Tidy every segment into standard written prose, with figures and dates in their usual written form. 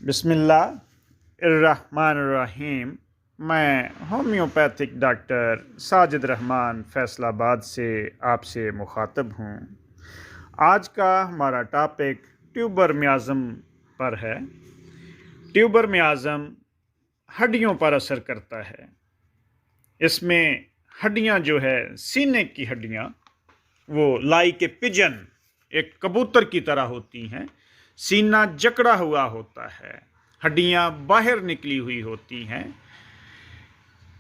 बिस्मिल्लाहिर्रहमानिर्रहीम। मैं homeopathic doctor Sajid Rahman Faisalabad से आपसे मुखातब हूँ। आज का हमारा टॉपिक ट्यूबर मियाज़म पर है। ट्यूबर मियाज़म हड्डियों पर असर करता है। इसमें हड्डियाँ जो है सीने की हड्डियाँ वो लाइक ए पिजन, एक कबूतर की तरह होती हैं। सीना जकड़ा हुआ होता है, हड्डियां बाहर निकली हुई होती हैं।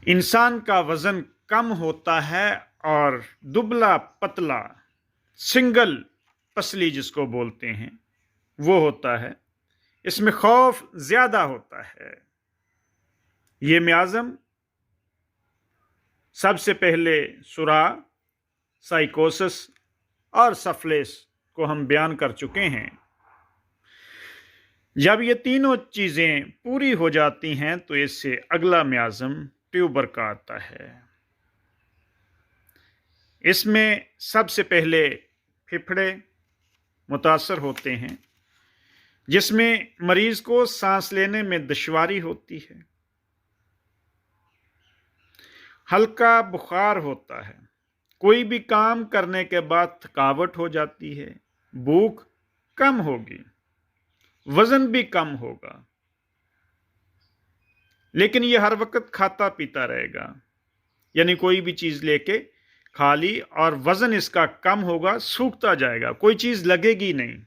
इंसान का वजन कम होता है और दुबला पतला सिंगल पसली जिसको बोलते हैं वो होता है। इसमें खौफ ज्यादा होता है। ये मियाज़म सबसे पहले सुरा, साइकोसिस और सफलेस को हम बयान कर चुके हैं। जब ये तीनों चीज़ें पूरी हो जाती हैं तो इससे अगला मियाज़म ट्यूबर का आता है। इसमें सबसे पहले फेफड़े मुतासर होते हैं, जिसमें मरीज को सांस लेने में दुश्वारी होती है, हल्का बुखार होता है, कोई भी काम करने के बाद थकावट हो जाती है, भूख कम होगी, वजन भी कम होगा, लेकिन ये हर वक्त खाता पीता रहेगा। यानी कोई भी चीज लेके खा ली और वजन इसका कम होगा, सूखता जाएगा, कोई चीज लगेगी नहीं।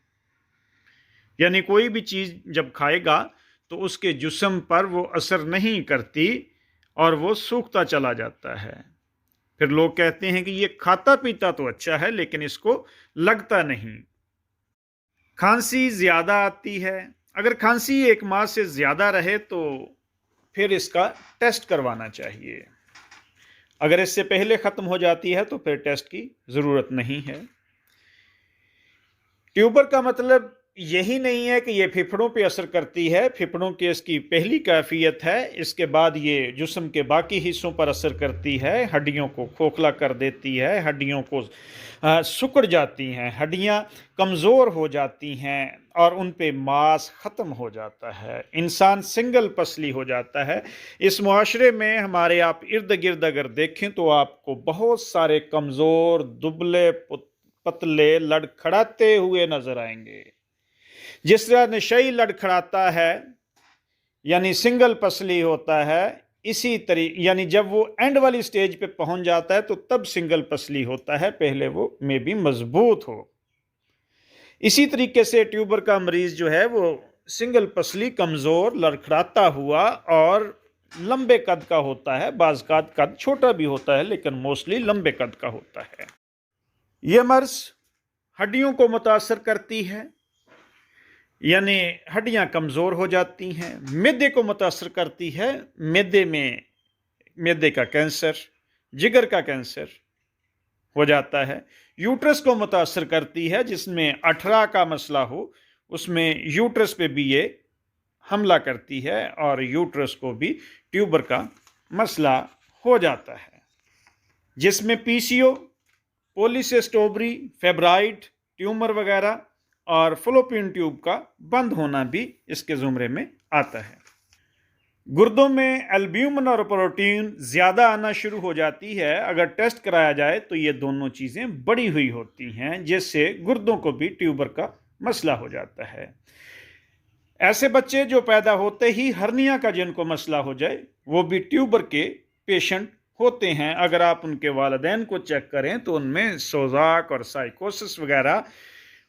यानी कोई भी चीज जब खाएगा तो उसके जिस्म पर वो असर नहीं करती और वो सूखता चला जाता है। फिर लोग कहते हैं कि ये खाता पीता तो अच्छा है लेकिन इसको लगता नहीं। खांसी ज्यादा आती है। अगर खांसी 1 माह से ज्यादा रहे तो फिर इसका टेस्ट करवाना चाहिए। अगर इससे पहले खत्म हो जाती है तो फिर टेस्ट की जरूरत नहीं है। ट्यूबर का मतलब यही नहीं है कि ये फेफड़ों पे असर करती है। फेफड़ों की इसकी पहली कैफियत है, इसके बाद ये जिस्म के बाकी हिस्सों पर असर करती है, हड्डियों को खोखला कर देती है, हड्डियों को सिकुड़ जाती हैं, हड्डियां कमज़ोर हो जाती हैं और उन पे मांस ख़त्म हो जाता है, इंसान सिंगल पसली हो जाता है। इस मुआशरे में हमारे आप इर्द गिर्द अगर देखें तो आपको बहुत सारे कमज़ोर दुबले पतले लड़खड़ाते हुए नजर आएंगे। जिस तरह नशई लड़खड़ाता है यानी सिंगल पसली होता है, इसी तरीके यानी जब वो एंड वाली स्टेज पे पहुंच जाता है तो तब सिंगल पसली होता है, पहले वो में भी मजबूत हो। इसी तरीके से ट्यूबर का मरीज जो है वो सिंगल पसली, कमजोर, लड़खड़ाता हुआ और लंबे कद का होता है। बाज़ कद छोटा भी होता है लेकिन मोस्टली लंबे कद का होता है। यह मर्ज हड्डियों को मुतासर करती है, यानी हड्डियां कमजोर हो जाती हैं। मैदे को मुतासर करती है, मैदे में मैदे का कैंसर, जिगर का कैंसर हो जाता है। यूट्रस को मुतासर करती है, जिसमें 18 का मसला हो उसमें यूट्रस पे भी ये हमला करती है और यूट्रस को भी ट्यूबर का मसला हो जाता है। जिसमें पीसीओ, पॉलीसिस्ट ओवरी, फेब्राइड ट्यूमर वगैरह और फलोपियन ट्यूब का बंद होना भी इसके जुमरे में आता है। गुर्दों में एल्ब्यूमिन और प्रोटीन ज्यादा आना शुरू हो जाती है। अगर टेस्ट कराया जाए तो ये दोनों चीजें बढ़ी हुई होती हैं, जिससे गुर्दों को भी ट्यूबर का मसला हो जाता है। ऐसे बच्चे जो पैदा होते ही हर्निया का जिनको मसला हो जाए वो भी ट्यूबर के पेशेंट होते हैं। अगर आप उनके वालिदैन को चेक करें तो उनमें सोजाक और साइकोसिस वगैरह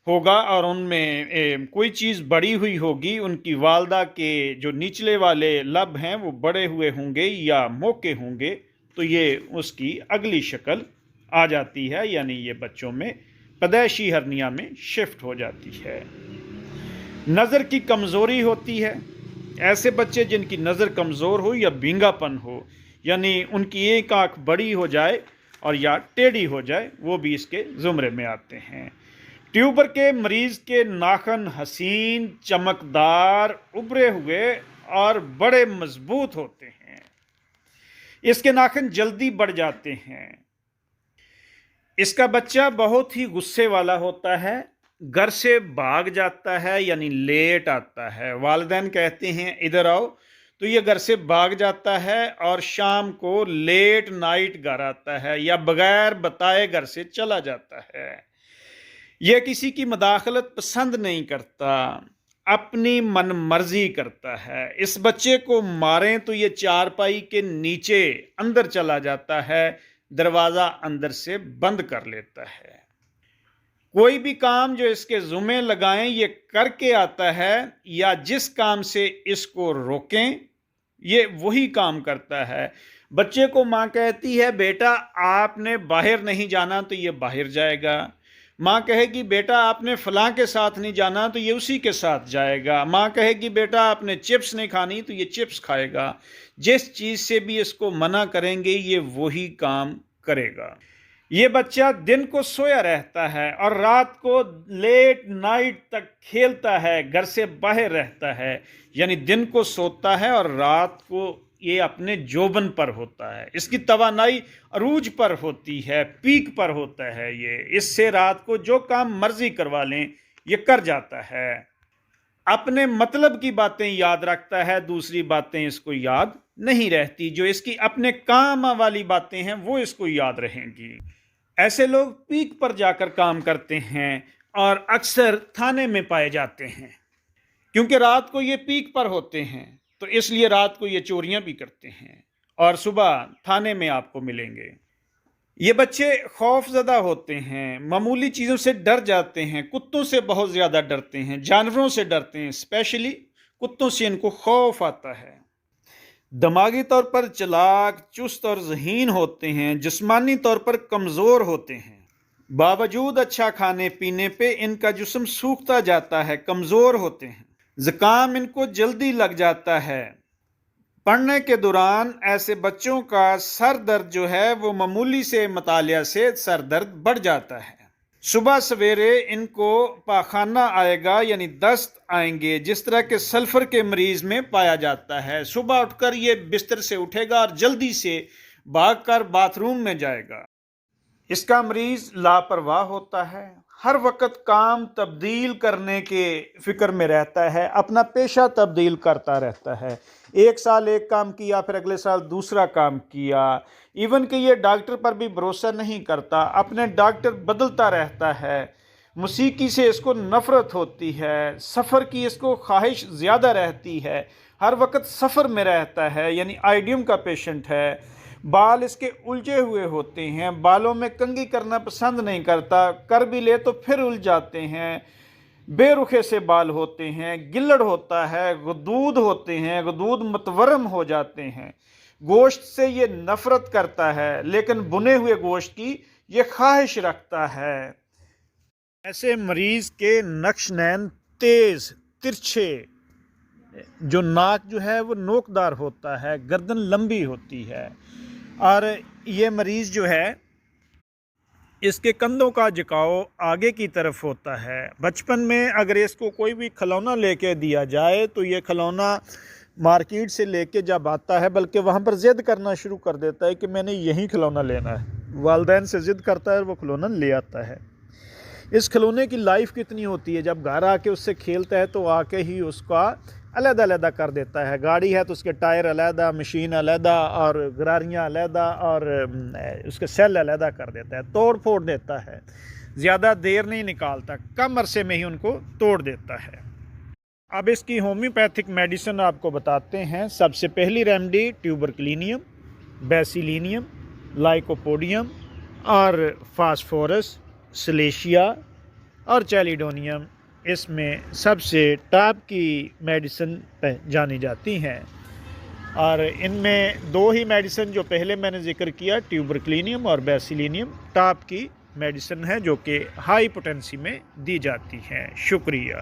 होगा और उनमें कोई चीज़ बड़ी हुई होगी। उनकी वालदा के जो निचले वाले लब हैं वो बड़े हुए होंगे या मोके होंगे, तो ये उसकी अगली शक्ल आ जाती है, यानी ये बच्चों में पैदाइशी हर्निया में शिफ्ट हो जाती है। नज़र की कमज़ोरी होती है। ऐसे बच्चे जिनकी नज़र कमज़ोर हो या बींगापन हो, यानी उनकी एक आंख बड़ी हो जाए और या टेढ़ी हो जाए, वो भी इसके ज़ुमरे में आते हैं। ट्यूबर के मरीज के नाखून हसीन, चमकदार, उभरे हुए और बड़े मजबूत होते हैं। इसके नाखून जल्दी बढ़ जाते हैं। इसका बच्चा बहुत ही गुस्से वाला होता है, घर से भाग जाता है यानी लेट आता है। वालिदैन कहते हैं इधर आओ, तो ये घर से भाग जाता है और शाम को लेट नाइट घर आता है या बगैर बताए घर से चला जाता है। यह किसी की मदाखलत पसंद नहीं करता, अपनी मन मर्जी करता है। इस बच्चे को मारें तो ये चारपाई के नीचे अंदर चला जाता है, दरवाजा अंदर से बंद कर लेता है। कोई भी काम जो इसके जुम्मे लगाएं ये करके आता है, या जिस काम से इसको रोकें ये वही काम करता है। बच्चे को माँ कहती है बेटा आपने बाहर नहीं जाना, तो ये बाहर जाएगा। माँ कहेगी बेटा आपने फलां के साथ नहीं जाना, तो ये उसी के साथ जाएगा। माँ कहेगी बेटा आपने चिप्स नहीं खानी, तो ये चिप्स खाएगा। जिस चीज़ से भी इसको मना करेंगे ये वही काम करेगा। ये बच्चा दिन को सोया रहता है और रात को लेट नाइट तक खेलता है, घर से बाहर रहता है। यानी दिन को सोता है और रात को ये अपने जोबन पर होता है। इसकी तवानाई अरूज पर होती है, पीक पर होता है। ये इससे रात को जो काम मर्जी करवा लें ये कर जाता है। अपने मतलब की बातें याद रखता है, दूसरी बातें इसको याद नहीं रहती। जो इसकी अपने काम वाली बातें हैं वो इसको याद रहेंगी। ऐसे लोग पीक पर जाकर काम करते हैं और अक्सर थाने में पाए जाते हैं, क्योंकि रात को ये पीक पर होते हैं, तो इसलिए रात को ये चोरियां भी करते हैं और सुबह थाने में आपको मिलेंगे। ये बच्चे खौफजदा होते हैं, मामूली चीज़ों से डर जाते हैं, कुत्तों से बहुत ज़्यादा डरते हैं, जानवरों से डरते हैं, स्पेशली कुत्तों से इनको खौफ आता है। दिमागी तौर पर चालाक, चुस्त और ज़हीन होते हैं, जिस्मानी तौर पर कमज़ोर होते हैं। बावजूद अच्छा खाने पीने पे इनका जिस्म सूखता जाता है, कमज़ोर होते हैं। ज़ुकाम इनको जल्दी लग जाता है। पढ़ने के दौरान ऐसे बच्चों का सर दर्द जो है वो मामूली से मुतालिया से सर दर्द बढ़ जाता है। सुबह सवेरे इनको पाखाना आएगा यानी दस्त आएंगे, जिस तरह के सल्फर के मरीज में पाया जाता है। सुबह उठकर ये बिस्तर से उठेगा और जल्दी से भागकर बाथरूम में जाएगा। इसका मरीज लापरवाह होता है, हर वक्त काम तब्दील करने के फिक्र में रहता है, अपना पेशा तब्दील करता रहता है। एक साल एक काम किया, फिर अगले साल दूसरा काम किया। इवन कि ये डॉक्टर पर भी भरोसा नहीं करता, अपने डॉक्टर बदलता रहता है। मौसीकी से इसको नफ़रत होती है, सफ़र की इसको ख्वाहिश ज़्यादा रहती है, हर वक्त सफ़र में रहता है, यानी आइडियम का पेशेंट है। बाल इसके उलझे हुए होते हैं, बालों में कंघी करना पसंद नहीं करता, कर भी ले तो फिर उलझ जाते हैं। बेरुखे से बाल होते हैं, गिल्लड़ होता है, गदूद होते हैं, गदूद मतवरम हो जाते हैं। गोश्त से ये नफ़रत करता है, लेकिन बुने हुए गोश्त की ये ख्वाहिश रखता है। ऐसे मरीज़ के नक्श नैन तेज़ तिरछे, जो नाक जो है वो नोकदार होता है, गर्दन लंबी होती है, और ये मरीज़ जो है इसके कंधों का झुकाव आगे की तरफ होता है। बचपन में अगर इसको कोई भी खिलौना लेके दिया जाए तो ये खिलौना मार्केट से लेके जब आता है, बल्कि वहाँ पर ज़िद करना शुरू कर देता है कि मैंने यही खिलौना लेना है। वालिदैन से ज़िद करता है और वो खिलौना ले आता है। इस खिलौने की लाइफ कितनी होती है, जब घर आके उससे खेलता है तो आके ही उसका अलग-अलग कर देता है। गाड़ी है तो उसके टायर अलग, मशीन अलग और गरारियाँ अलग और उसके सेल अलग कर देता है, तोड़ फोड़ देता है। ज़्यादा देर नहीं निकालता, कम अरसे में ही उनको तोड़ देता है। अब इसकी होम्योपैथिक मेडिसिन आपको बताते हैं। सबसे पहली रेमेडी ट्यूबरक्लिनियम, बेसिलिनियम, लाइकोपोडियम और फास्फोरस, सलेशिया और चैलिडोनियम इसमें सबसे टॉप की मेडिसिन जानी जाती हैं। और इनमें दो ही मेडिसिन जो पहले मैंने जिक्र किया, ट्यूबरक्लिनियम और बेसिलिनियम, टॉप की मेडिसिन है जो कि हाई पोटेंसी में दी जाती हैं। शुक्रिया।